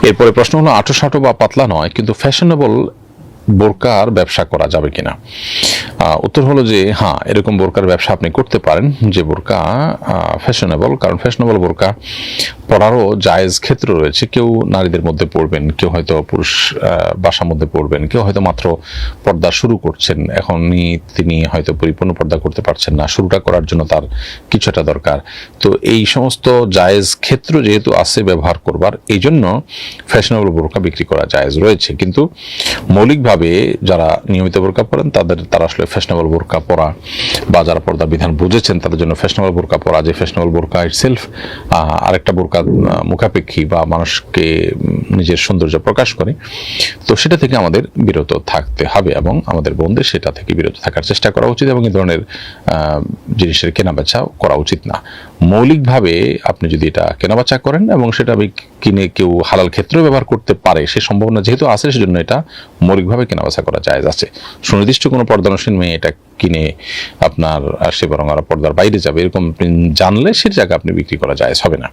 এরপরে প্রশ্ন হলো আঁটো বা পাতলা নয় কিন্তু ফ্যাশনেবল বোরকার ব্যবসা করা যাবে কিনা। উত্তর হলো যে হ্যাঁ, এরকম বোরকার ব্যবসা আপনি করতে পারেন যে বোরকা ফ্যাশনেবল, কারণ ফ্যাশনেবল বোরকা পরারও জায়েজ ক্ষেত্র রয়েছে। কেউ নারীদের মধ্যে পড়বেন, কেউ হয়তো পুরুষ বাসার মধ্যে পড়বেন, কেউ হয়তো মাত্র পর্দা শুরু করছেন, এখনই তিনি হয়তো পরিপূর্ণ পর্দা করতে পারছেন না, শুরুটা করার জন্য তার কিছুটা দরকার। তো এই সমস্ত জায়েজ ক্ষেত্র যেহেতু আছে ব্যবহার করবার, এই জন্য ফ্যাশনেবল বোরকা বিক্রি করা জায়েজ রয়েছে। কিন্তু মৌলিকভাবে যারা নিয়মিত বোরকা পরেন তারা আসলে ফ্যাশনেবল বোরকা পরা বা যারা পর্দার বিধান বুঝেছেন তাদের জন্য ফ্যাশনেবল বোরকা পরা, যে ফ্যাশনেবল বোরকা ইটসেলফ আরেকটা বোরকা মুখাপেক্ষী বা মানুষকে নিজের সৌন্দর্য প্রকাশ করে, তো সেটা থেকে আমাদের বিরত থাকতে হবে এবং আমাদের বোনদের সেটা থেকে বিরত থাকার চেষ্টা করা উচিত এবং এই ধরনের জিনিসের কেনাবেচা করা উচিত না। মৌলিকভাবে আপনি যদি এটা কেনাবেচা করেন এবং সেটা কিনে কেউ হালাল ক্ষেত্রেও ব্যবহার করতে পারে, সে সম্ভাবনা যেহেতু আছে, সেজন্য এটা মৌলিকভাবে কেনাবেচা করা জায়েজ আছে। সুনির্দিষ্ট কোনো পর্দানসীন মেয়ে এটা কিনে আপনার সে বরং আর পর্দার বাইরে যাবে এরকম জানলে সে জায়গা আপনি বিক্রি করা জায়েজ হবে না।